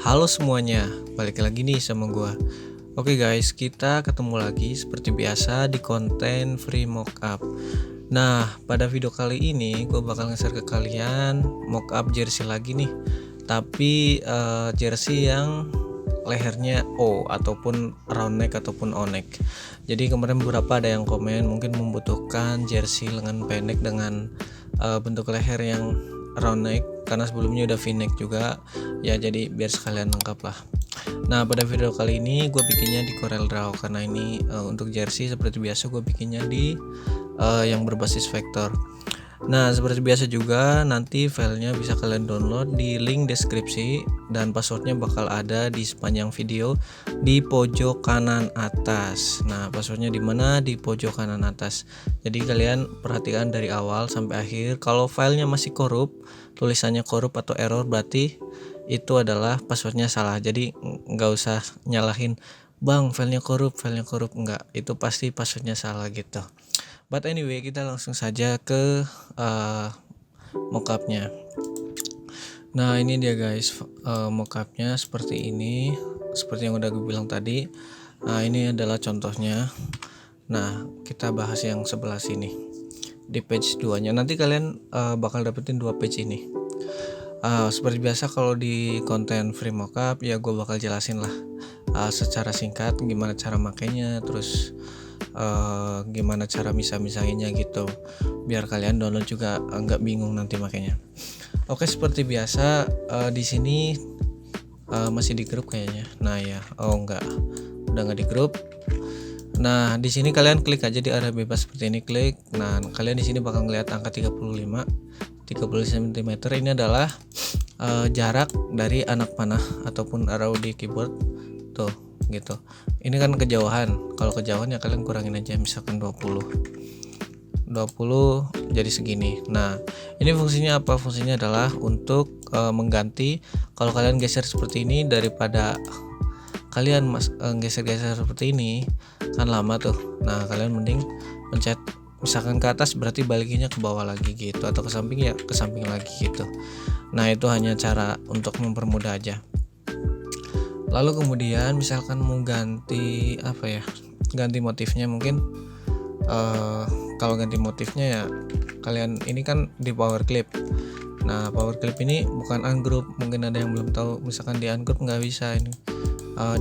Halo semuanya, balik lagi nih sama gua. Oke guys, kita ketemu lagi seperti biasa di konten free mockup. Nah, pada video kali ini gue bakal nge-share ke kalian mockup jersey lagi nih. Tapi jersey yang lehernya O ataupun round neck ataupun O-neck. Jadi kemarin beberapa ada yang komen mungkin membutuhkan jersey lengan pendek dengan bentuk leher yang round neck, karena sebelumnya udah V-neck juga ya, jadi biar sekalian lengkap lah. Nah, pada video kali ini gue bikinnya di Corel Draw karena ini untuk jersey seperti biasa gue bikinnya di yang berbasis vektor. Nah, seperti biasa juga nanti filenya bisa kalian download di link deskripsi dan passwordnya bakal ada di sepanjang video di pojok kanan atas. Nah, passwordnya di mana? Di pojok kanan atas. Jadi kalian perhatikan dari awal sampai akhir. Kalau filenya masih korup, tulisannya korup atau error, berarti itu adalah passwordnya salah. Jadi nggak usah nyalahin, bang filenya korup, enggak, itu pasti passwordnya salah gitu. But anyway, kita langsung saja ke mockupnya. Nah, ini dia guys, mockupnya seperti ini, seperti yang udah gue bilang tadi. Nah, ini adalah contohnya. Nah, kita bahas yang sebelah sini di page 2 nya. Nanti kalian bakal dapetin 2 page ini. Seperti biasa kalau di konten free mockup ya gue bakal jelasin lah secara singkat gimana cara makainya, terus gimana cara misah-misahinnya gitu, biar kalian download juga nggak bingung nanti makainya. Oke, seperti biasa di sini masih di grup kayaknya. Nah ya, enggak, udah nggak di grup. Nah, di sini kalian klik aja di area bebas seperti ini, klik. Nah, kalian di sini bakal ngeliat angka 30 cm. Ini adalah jarak dari anak panah ataupun arrow di keyboard tuh gitu. Ini kan kejauhan. Kalau kejauhan ya kalian kurangin aja, misalkan 20 jadi segini. Nah, ini fungsinya apa? Fungsinya adalah untuk mengganti. Kalau kalian geser seperti ini, daripada kalian geser-geser seperti ini kan lama tuh. Nah, kalian mending pencet misalkan ke atas, berarti balikinnya ke bawah lagi gitu, atau ke samping ya ke samping lagi gitu. Nah, itu hanya cara untuk mempermudah aja. Lalu kemudian misalkan mau ganti apa ya, ganti motifnya mungkin kalau ganti motifnya ya kalian ini kan di power clip. Nah, power clip ini bukan ungroup, mungkin ada yang belum tahu. Misalkan di ungroup nggak bisa ini,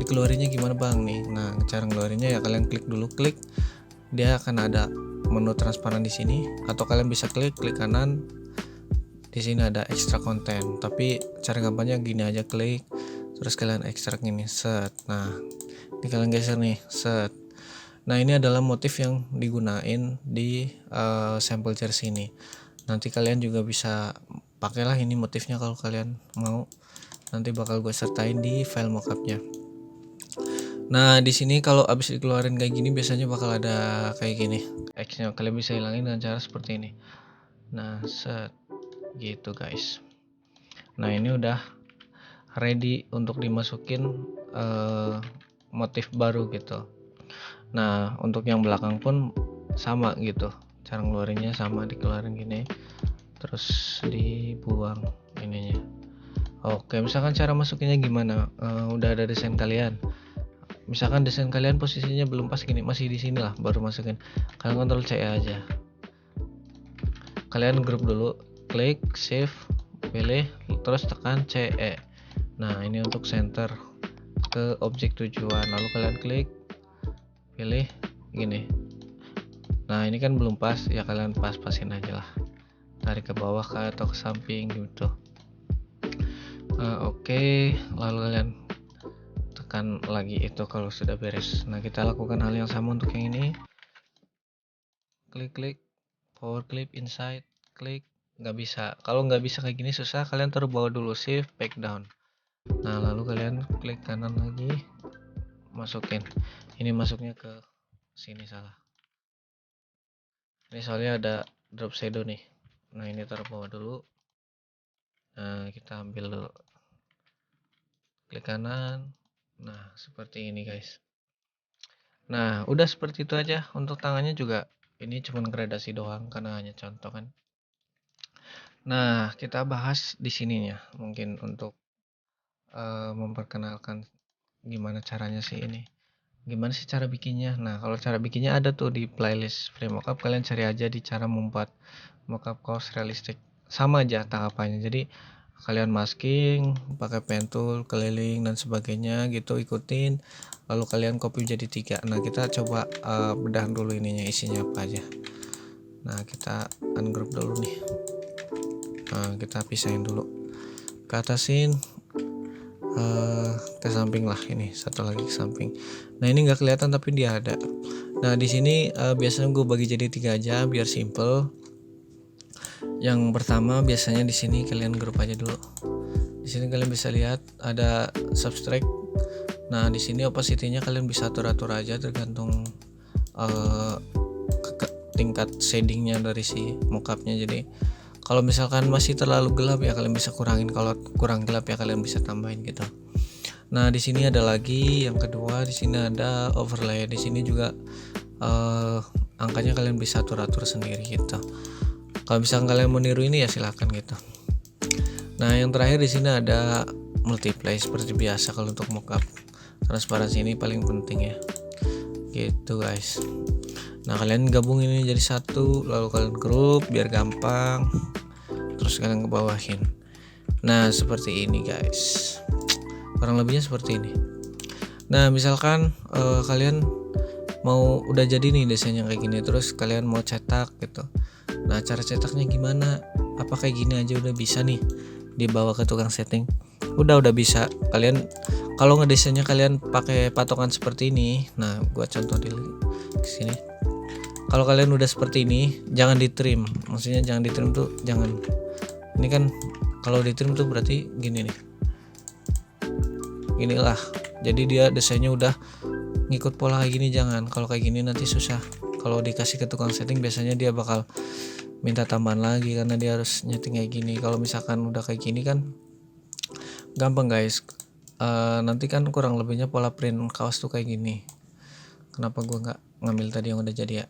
dikeluarinnya gimana bang nih. Nah, cara ngeluarinnya ya kalian klik dulu, klik, dia akan ada menu transparan di sini, atau kalian bisa klik kanan, di sini ada extra konten. Tapi cara gampangnya gini aja, klik terus kalian ekstrak ini, set. Nah, ini kalian geser nih, set. Nah, ini adalah motif yang digunain di sampel jersey ini. Nanti kalian juga bisa pakailah ini motifnya kalau kalian mau. Nanti bakal gue sertain di file mockupnya. Nah, di sini kalau abis dikeluarin kayak gini biasanya bakal ada kayak gini. X-nya kalian bisa hilangin dengan cara seperti ini. Nah, set gitu guys. Nah, ini udah ready untuk dimasukin motif baru gitu. Nah, untuk yang belakang pun sama gitu, cara ngeluarinnya sama, dikeluarin gini terus dibuang ininya. Oke, misalkan cara masukinnya gimana, udah ada desain kalian, misalkan desain kalian posisinya belum pas gini, masih di sini lah, baru masukin, kalian Ctrl C aja, kalian grup dulu, klik, save, pilih, terus tekan CE. Nah, ini untuk center ke objek tujuan, lalu kalian klik, pilih gini. Nah, ini kan belum pas ya, kalian pas-pasin aja lah, tarik ke bawah atau ke samping gitu. Oke, lalu kalian tekan lagi itu kalau sudah beres. Nah, kita lakukan hal yang sama untuk yang ini, klik power clip inside, klik. Nggak bisa, kalau nggak bisa kayak gini susah, kalian taruh bawah dulu, shift back down. Nah, lalu kalian klik kanan lagi, masukin. Ini masuknya ke sini salah, ini soalnya ada drop shadow nih. Nah, ini taruh bawah dulu. Nah, kita ambil dulu, klik kanan. Nah, seperti ini guys. Nah, udah seperti itu aja. Untuk tangannya juga ini cuma gradasi doang karena hanya contoh kan. Nah, kita bahas di sininya mungkin untuk memperkenalkan gimana caranya sih ini. Gimana sih cara bikinnya? Nah, kalau cara bikinnya ada tuh di playlist free mockup, kalian cari aja di cara membuat mockup kaos realistik. Sama aja tahapannya. Jadi kalian masking, pakai pen tool, keliling dan sebagainya gitu, ikutin. Lalu kalian copy jadi 3. Nah, kita coba bedah dulu ininya isinya apa aja. Nah, kita ungroup dulu nih. Nah, kita pisahin dulu. Ke atasin, ke samping lah, ini satu lagi ke samping. Nah, ini nggak kelihatan tapi dia ada. Nah, di sini biasanya gue bagi jadi 3 aja biar simple. Yang pertama biasanya di sini kalian grup aja dulu. Di sini kalian bisa lihat ada subtract. Nah, di sini opacity-nya kalian bisa atur-atur aja tergantung tingkat shadingnya dari si mockupnya. Jadi kalau misalkan masih terlalu gelap ya kalian bisa kurangin, kalau kurang gelap ya kalian bisa tambahin gitu. Nah, di sini ada lagi yang kedua, di sini ada overlay. Di sini juga angkanya kalian bisa atur-atur sendiri gitu. Kalau misalkan kalian mau niru ini ya silahkan gitu. Nah, yang terakhir di sini ada multiply seperti biasa. Kalau untuk mockup transparansi ini paling penting ya. Gitu guys. Nah, kalian gabungin ini jadi satu, lalu kalian grup biar gampang. Terus kalian kebawahin. Nah, seperti ini guys. Kurang lebihnya seperti ini. Nah, misalkan kalian mau udah jadi nih desainnya kayak gini, terus kalian mau cetak gitu. Nah, cara cetaknya gimana? Apa kayak gini aja udah bisa nih dibawa ke tukang setting? Udah bisa. Kalian kalau ngedesainnya kalian pakai patokan seperti ini. Nah, gua contoh dulu ke sini. Kalau kalian udah seperti ini, jangan di trim. Maksudnya jangan di trim tuh, jangan. Ini kan kalau di trim tuh berarti gini nih. Inilah. Jadi dia desainnya udah ngikut pola kayak gini, jangan. Kalau kayak gini nanti susah. Kalau dikasih ke tukang setting biasanya dia bakal minta tambahan lagi karena dia harus nyeting kayak gini. Kalau misalkan udah kayak gini kan gampang guys. Nanti kan kurang lebihnya pola print kaos tuh kayak gini. Kenapa gua nggak ngambil tadi yang udah jadi ya?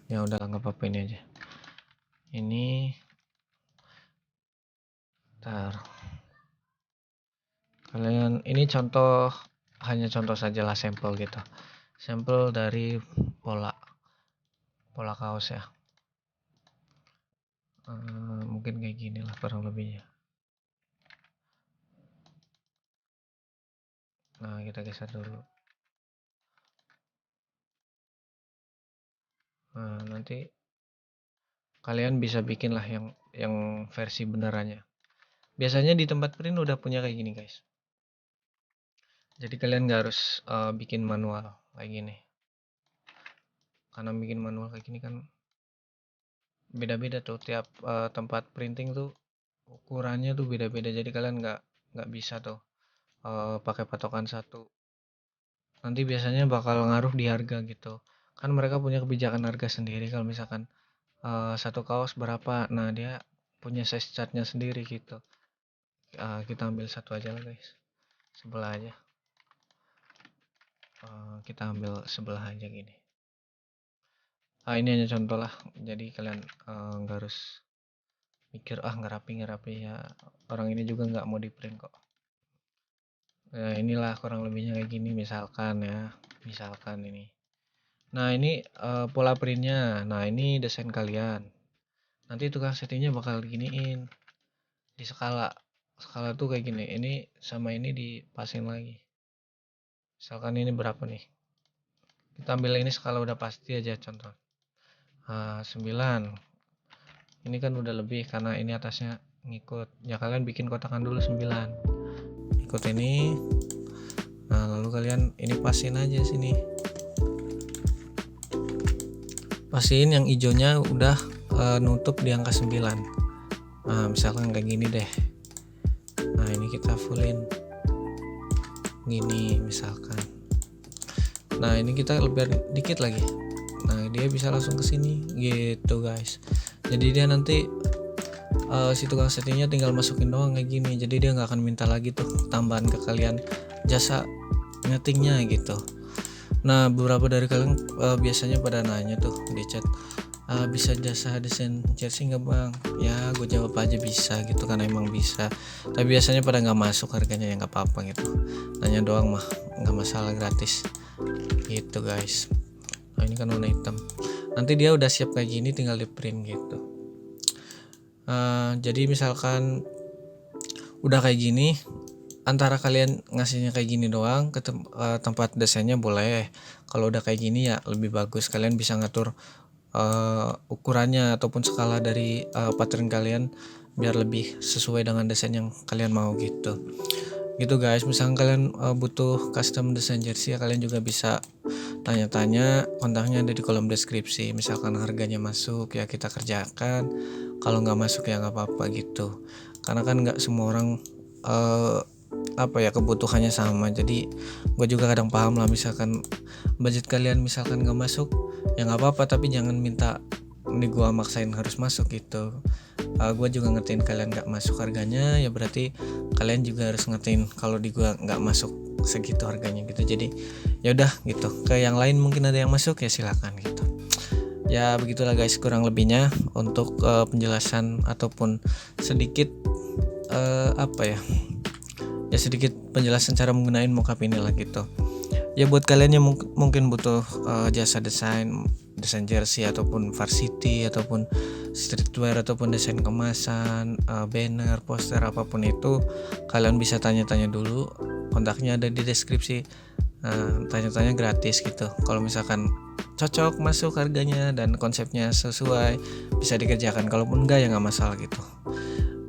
Ya udah nggak apa-apa, ini aja. Ini kalian ini contoh, hanya contoh sajalah, sampel gitu. Sampel dari pola kaos ya. Mungkin kayak gini lah kurang lebihnya. Nah, kita geser dulu. Nah, nanti kalian bisa bikin lah yang versi benerannya. Biasanya di tempat print udah punya kayak gini guys. Jadi kalian nggak harus bikin manual kayak gini. Karena bikin manual kayak gini kan beda-beda tuh, tiap tempat printing tuh ukurannya tuh beda-beda. Jadi kalian nggak bisa tuh pakai patokan satu. Nanti biasanya bakal ngaruh di harga gitu. Kan mereka punya kebijakan harga sendiri. Kalau misalkan satu kaos berapa, nah dia punya size chartnya sendiri gitu. Kita ambil satu aja lah guys, sebelah aja. Kita ambil sebelah aja gini. Ini hanya contoh lah, jadi kalian nggak harus mikir nggak rapi ya, orang ini juga nggak mau di print kok. Nah, inilah kurang lebihnya kayak gini misalkan ya, misalkan ini. Nah, ini pola printnya. Nah, ini desain kalian. Nanti tukang settingnya bakal giniin di skala tuh kayak gini. Ini sama ini dipasin lagi. Misalkan ini berapa nih, kita ambil ini skala udah pasti aja contoh. 9. Ini kan udah lebih karena ini atasnya ngikut. Ya kalian bikin kotakan dulu 9. Ikut ini. Nah, lalu kalian ini pasin aja sini. Pasin yang hijaunya udah nutup di angka 9. Nah, misalkan kayak gini deh. Nah, ini kita fullin gini misalkan. Nah, ini kita lebar dikit lagi. Nah, dia bisa langsung ke sini gitu guys. Jadi dia nanti si tukang settingnya tinggal masukin doang kayak gini. Jadi dia nggak akan minta lagi tuh tambahan ke kalian jasa ngetingnya gitu. Nah, beberapa dari kalian biasanya pada nanya tuh di chat, bisa jasa desain jersey nggak bang? Ya gue jawab aja bisa gitu, karena emang bisa, tapi biasanya pada nggak masuk harganya, ya nggak apa-apa gitu, nanya doang mah nggak masalah, gratis gitu guys. Nah ini kan warna hitam, nanti dia udah siap kayak gini tinggal di print gitu. Jadi misalkan udah kayak gini, antara kalian ngasihnya kayak gini doang ke tempat desainnya boleh. Kalau udah kayak gini ya lebih bagus kalian bisa ngatur ukurannya ataupun skala dari pattern kalian biar lebih sesuai dengan desain yang kalian mau gitu guys. Misalkan kalian butuh custom desain jersey ya, kalian juga bisa tanya-tanya, kontaknya ada di kolom deskripsi. Misalkan harganya masuk ya kita kerjakan, kalau nggak masuk ya nggak apa-apa gitu, karena kan nggak semua orang kebutuhannya sama. Jadi gue juga kadang paham lah, misalkan budget kalian misalkan nggak masuk ya nggak apa-apa, tapi jangan minta ini gue maksain harus masuk gitu. Gue juga ngertiin kalian nggak masuk harganya, ya berarti kalian juga harus ngertiin kalau di gue nggak masuk segitu harganya gitu. Jadi ya udah gitu, ke yang lain mungkin ada yang masuk ya silakan gitu. Ya begitulah guys kurang lebihnya untuk penjelasan ataupun sedikit sedikit penjelasan cara menggunakan mockup ini lah gitu. Ya buat kalian yang mungkin butuh jasa desain jersey ataupun varsity ataupun streetwear ataupun desain kemasan, banner, poster, apapun itu, kalian bisa tanya-tanya dulu, kontaknya ada di deskripsi. Tanya-tanya gratis gitu. Kalau misalkan cocok, masuk harganya dan konsepnya sesuai, bisa dikerjakan. Kalaupun enggak ya nggak masalah gitu.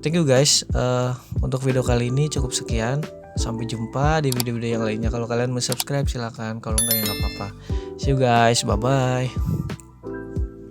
Thank you guys. Untuk video kali ini cukup sekian. Sampai jumpa di video-video yang lainnya. Kalau kalian mau subscribe silakan. Kalau enggak ya nggak apa-apa. See you guys. Bye bye.